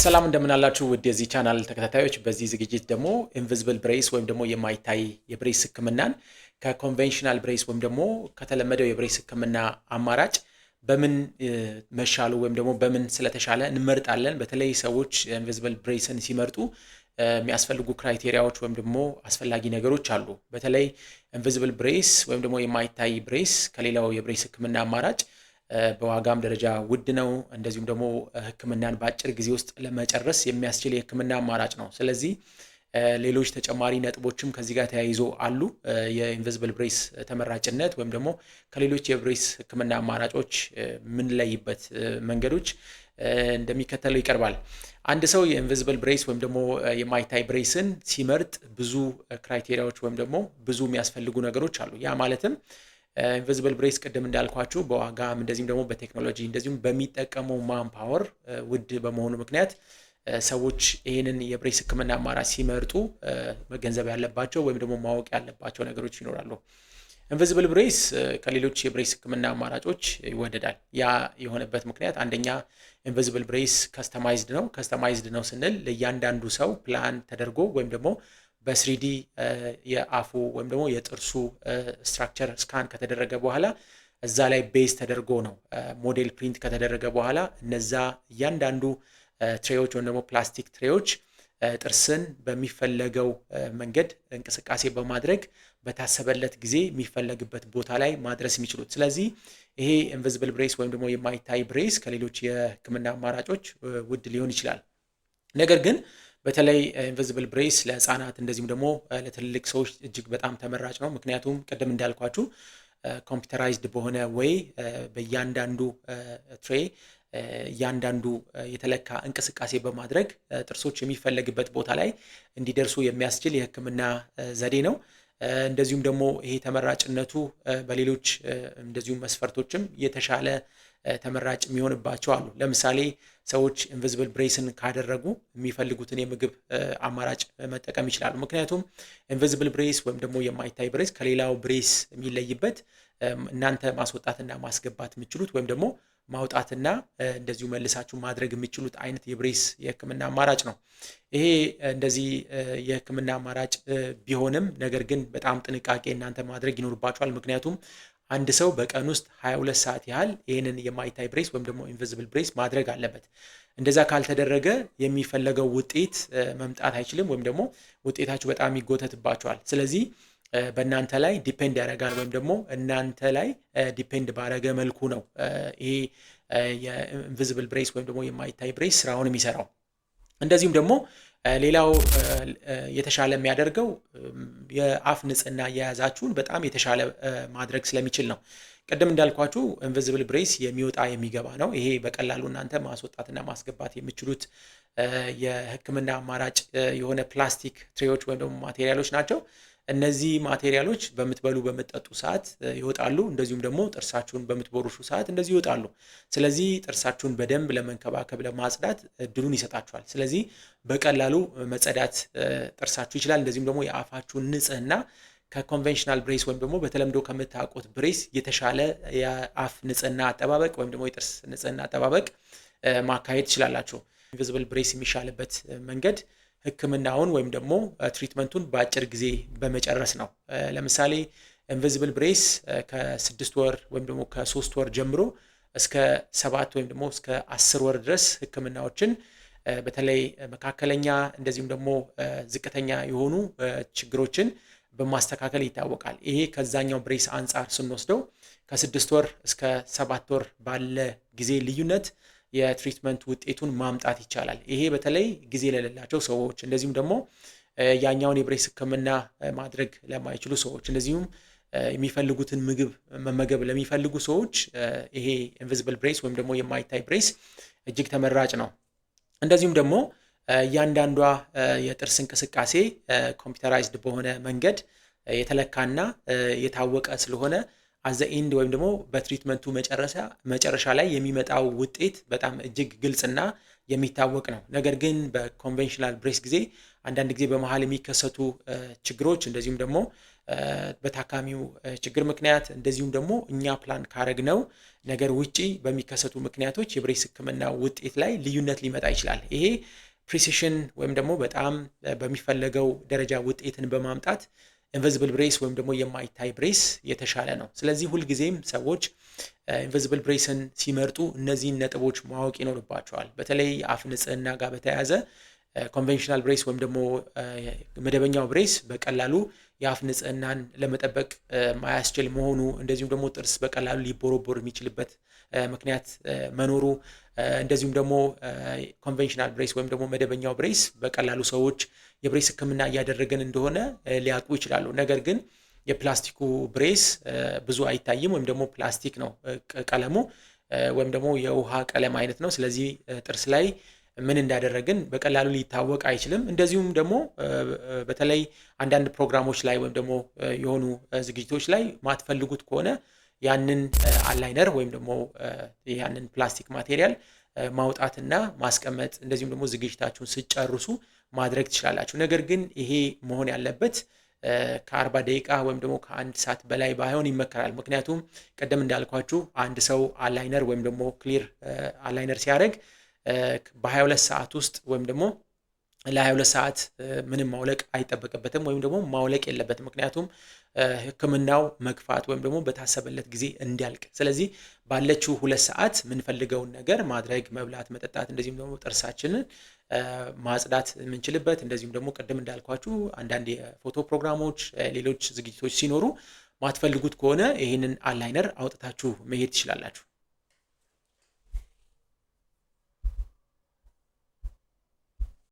ሰላም እንደምን አላችሁ ውድ የዚህ ቻናል ተከታታዮች። በዚህ ዝግጅት ደግሞ ኢንቪዚብል ብሬስ ወይም ደግሞ የማይታይ የብሬስ ህክምናን ከኮንቬንሽናል ብሬስ ወይም ደግሞ ከተለመደው የብሬስ ህክምና አማራጭ በምን መሻሉ ወይም ደግሞ በምን ስለተሻለ እንመርጣለን። በተለይ ሰዎች ኢንቪዚብል ብሬስን ሲመርጡ የሚያስፈልጉ ክራይቴሪያዎች ወይም ደግሞ አስፈላጊ ነገሮች አሉ። በተለይ ኢንቪዚብል ብሬስ ወይም ደግሞ የማይታይ ብሬስ ከሌላው የብሬስ ህክምና አማራጭ በዋጋም ደረጃ ውድ ነው። እንደዚሁም ደግሞ ህክምናን በአጭር ጊዜ ውስጥ ለመጨረስ የሚያስችል የህክምና አማራጭ ነው። ስለዚህ ሌሎች ተጨማሪ ነጥቦችም ከዚህ ጋር ተያይዞ አሉ። የኢንቪዚብል ብሬስ ተመራጭነት ወይም ደግሞ ከሌሎች የብሬስ ህክምና አማራጮች የምንለይበት መንገዶች እንደሚከተለው ይቀርባል። አንድ ሰው የኢንቪዚብል ብሬስ ወይም ደግሞ የማይታይ ብሬስን ሲመርጥ ብዙ ክራይቴሪያዎች ወይም ደግሞ ብዙ የሚያስፈልጉ ነገሮች አሉ። ያ ማለትም ኢንቪዚብል ብሬስ ቅድም እንዳልኳችሁ በዋጋም እንደዚሁም ደግሞ በቴክኖሎጂ እንደዚሁም በሚጠቀመው ማን ፓወር ውድ በመሆኑ ምክንያት ሰዎች ይህንን የብሬስ ህክምና አማራጭ ሲመርጡ መገንዘብ ያለባቸው ወይም ደግሞ ማወቅ ያለባቸው ነገሮች ይኖራሉ። ኢንቪዚብል ብሬስ ከሌሎች የብሬስ ህክምና አማራጮች ይወደዳል። ያ የሆነበት ምክንያት አንደኛ ኢንቪዚብል ብሬስ ከስተማይዝድ ነው። ከስተማይዝድ ነው ስንል ለእያንዳንዱ ሰው ፕላን ተደርጎ ወይም ደግሞ በስሪዲ የአፉ ወይም ደግሞ የጥርሱ ስትራክቸር ስካን ከተደረገ በኋላ እዛ ላይ ቤዝ ተደርጎ ነው ሞዴል ፕሪንት ከተደረገ በኋላ እነዛ እያንዳንዱ ትሬዎች ወይም ደግሞ ፕላስቲክ ትሬዎች ጥርስን በሚፈለገው መንገድ እንቅስቃሴ በማድረግ በታሰበለት ጊዜ የሚፈለግበት ቦታ ላይ ማድረስ የሚችሉት። ስለዚህ ይሄ ኢንቪዚብል ብሬስ ወይም ደግሞ የማይታይ ብሬስ ከሌሎች የህክምና አማራጮች ውድ ሊሆን ይችላል። ነገር ግን በተለይ ኢንቪዚብል ብሬስ ለህፃናት እንደዚሁም ደግሞ ለትልልቅ ሰዎች እጅግ በጣም ተመራጭ ነው። ምክንያቱም ቅድም እንዳልኳችሁ ኮምፒውተራይዝድ በሆነ ወይ በእያንዳንዱ ትሬ እያንዳንዱ የተለካ እንቅስቃሴ በማድረግ ጥርሶች የሚፈለግበት ቦታ ላይ እንዲደርሱ የሚያስችል የህክምና ዘዴ ነው። እንደዚሁም ደግሞ ይሄ ተመራጭነቱ በሌሎች እንደዚሁም መስፈርቶችም የተሻለ ተመራጭ የሚሆንባቸው አሉ። ለምሳሌ ሰዎች ኢንቪዚብል ብሬስን ካደረጉ የሚፈልጉትን የምግብ አማራጭ መጠቀም ይችላሉ። ምክንያቱም ኢንቪዚብል ብሬስ ወይም ደግሞ የማይታይ ብሬስ ከሌላው ብሬስ የሚለይበት እናንተ ማስወጣትና ማስገባት የሚችሉት ወይም ደግሞ ማውጣትና እንደዚሁ መልሳችሁ ማድረግ የሚችሉት አይነት የብሬስ የህክምና አማራጭ ነው። ይሄ እንደዚህ የህክምና አማራጭ ቢሆንም ነገር ግን በጣም ጥንቃቄ እናንተ ማድረግ ይኖርባችኋል። ምክንያቱም አንድ ሰው በቀን ውስጥ 22 ሰዓት ያህል ይህንን የማይታይ ብሬስ ወይም ደግሞ ኢንቪዚብል ብሬስ ማድረግ አለበት። እንደዛ ካልተደረገ የሚፈለገው ውጤት መምጣት አይችልም ወይም ደግሞ ውጤታችሁ በጣም ይጎተትባችኋል። ስለዚህ በእናንተ ላይ ዲፔንድ ያደርጋል ወይም ደግሞ እናንተ ላይ ዲፔንድ ባደረገ መልኩ ነው ይሄ የኢንቪዚብል ብሬስ ወይም ደግሞ የማይታይ ብሬስ ስራውን የሚሰራው። እንደዚሁም ደግሞ ሌላው የተሻለ የሚያደርገው የአፍ ንጽህና የያዛችሁን በጣም የተሻለ ማድረግ ስለሚችል ነው። ቅድም እንዳልኳችሁ ኢንቪዚብል ብሬስ የሚወጣ የሚገባ ነው። ይሄ በቀላሉ እናንተ ማስወጣትና ማስገባት የምችሉት የህክምና አማራጭ የሆነ ፕላስቲክ ትሬዎች ወይም ደግሞ ማቴሪያሎች ናቸው። እነዚህ ማቴሪያሎች በምትበሉ በምትጠጡ ሰዓት ይወጣሉ። እንደዚሁም ደግሞ ጥርሳችሁን በምትቦርሹ ሰዓት እንደዚህ ይወጣሉ። ስለዚህ ጥርሳችሁን በደንብ ለመንከባከብ ለማጽዳት እድሉን ይሰጣችኋል። ስለዚህ በቀላሉ መጸዳት ጥርሳችሁ ይችላል። እንደዚሁም ደግሞ የአፋችሁን ንጽህና ከኮንቬንሽናል ብሬስ ወይም ደግሞ በተለምዶ ከምታውቁት ብሬስ የተሻለ የአፍ ንጽህና አጠባበቅ ወይም ደግሞ የጥርስ ንጽህና አጠባበቅ ማካሄድ ትችላላችሁ። ኢንቪዚብል ብሬስ የሚሻልበት መንገድ ህክምናውን ወይም ደግሞ ትሪትመንቱን በአጭር ጊዜ በመጨረስ ነው። ለምሳሌ ኢንቪዚብል ብሬስ ከ6 ወር ወይም ደግሞ ከ3 ወር ጀምሮ እስከ 7 ወይም ደግሞ እስከ 10 ወር ድረስ ህክምናዎችን በተለይ መካከለኛ እንደዚሁም ደግሞ ዝቅተኛ የሆኑ ችግሮችን በማስተካከል ይታወቃል። ይሄ ከዛኛው ብሬስ አንጻር ስንወስደው ከ6 ወር እስከ 7 ወር ባለ ጊዜ ልዩነት የትሪትመንት ውጤቱን ማምጣት ይቻላል። ይሄ በተለይ ጊዜ ለሌላቸው ሰዎች እንደዚሁም ደግሞ ያኛውን የብሬስ ህክምና ማድረግ ለማይችሉ ሰዎች እንደዚሁም የሚፈልጉትን ምግብ መመገብ ለሚፈልጉ ሰዎች ይሄ ኢንቪዚብል ብሬስ ወይም ደግሞ የማይታይ ብሬስ እጅግ ተመራጭ ነው። እንደዚሁም ደግሞ እያንዳንዷ የጥርስ እንቅስቃሴ ኮምፒውተራይዝድ በሆነ መንገድ የተለካና የታወቀ ስለሆነ አዘ ኢንድ ወይም ደግሞ በትሪትመንቱ መጨረሻ ላይ የሚመጣው ውጤት በጣም እጅግ ግልጽና የሚታወቅ ነው። ነገር ግን በኮንቬንሽናል ብሬስ ጊዜ አንዳንድ ጊዜ በመሃል የሚከሰቱ ችግሮች እንደዚሁም ደግሞ በታካሚው ችግር ምክንያት እንደዚሁም ደግሞ እኛ ፕላን ካረግነው ነገር ውጪ በሚከሰቱ ምክንያቶች የብሬስ ህክምና ውጤት ላይ ልዩነት ሊመጣ ይችላል። ይሄ ፕሪሲሽን ወይም ደግሞ በጣም በሚፈለገው ደረጃ ውጤትን በማምጣት ኢንቪዚብል ብሬስ ወይም ደግሞ የማይታይ ብሬስ የተሻለ ነው። ስለዚህ ሁልጊዜም ሰዎች ኢንቪዚብል ብሬስን ሲመርጡ እነዚህን ነጥቦች ማወቅ ይኖርባቸዋል። በተለይ የአፍ ንጽህና ጋር በተያያዘ ኮንቬንሽናል ብሬስ ወይም ደግሞ መደበኛው ብሬስ በቀላሉ የአፍ ንጽህናን ለመጠበቅ ማያስችል መሆኑ እንደዚሁም ደግሞ ጥርስ በቀላሉ ሊቦረቦር የሚችልበት ምክንያት መኖሩ እንደዚሁም ደግሞ ኮንቬንሽናል ብሬስ ወይም ደግሞ መደበኛው ብሬስ በቀላሉ ሰዎች የብሬስ ህክምና እያደረገን እንደሆነ ሊያውቁ ይችላሉ። ነገር ግን የፕላስቲኩ ብሬስ ብዙ አይታይም ወይም ደግሞ ፕላስቲክ ነው ቀለሙ ወይም ደግሞ የውሃ ቀለም አይነት ነው። ስለዚህ ጥርስ ላይ ምን እንዳደረግን በቀላሉ ሊታወቅ አይችልም። እንደዚሁም ደግሞ በተለይ አንዳንድ ፕሮግራሞች ላይ ወይም ደግሞ የሆኑ ዝግጅቶች ላይ ማትፈልጉት ከሆነ ያንን አላይነር ወይም ደግሞ ያንን ፕላስቲክ ማቴሪያል ማውጣትና ማስቀመጥ እንደዚሁም ደግሞ ዝግጅታችሁን ስጨርሱ ማድረግ ትችላላችሁ። ነገር ግን ይሄ መሆን ያለበት ከ40 ደቂቃ ወይም ደግሞ ከአንድ ሰዓት በላይ ባይሆን ይመከራል። ምክንያቱም ቀደም እንዳልኳችሁ አንድ ሰው አላይነር ወይም ደግሞ ክሊር አላይነር ሲያደርግ በ22 ሰዓት ውስጥ ወይም ደግሞ ለ22 ሰዓት ምንም ማውለቅ አይጠበቅበትም ወይም ደግሞ ማውለቅ የለበትም። ምክንያቱም ህክምናው መግፋት ወይም ደግሞ በታሰበለት ጊዜ እንዲያልቅ። ስለዚህ ባለችው 2 ሰዓት የምንፈልገውን ነገር ማድረግ፣ መብላት፣ መጠጣት እንደዚሁም ደግሞ ጥርሳችንን ማጽዳት የምንችልበት እንደዚሁም ደግሞ ቅድም እንዳልኳችሁ አንዳንድ የፎቶ ፕሮግራሞች፣ ሌሎች ዝግጅቶች ሲኖሩ ማትፈልጉት ከሆነ ይህንን አላይነር አውጥታችሁ መሄድ ትችላላችሁ።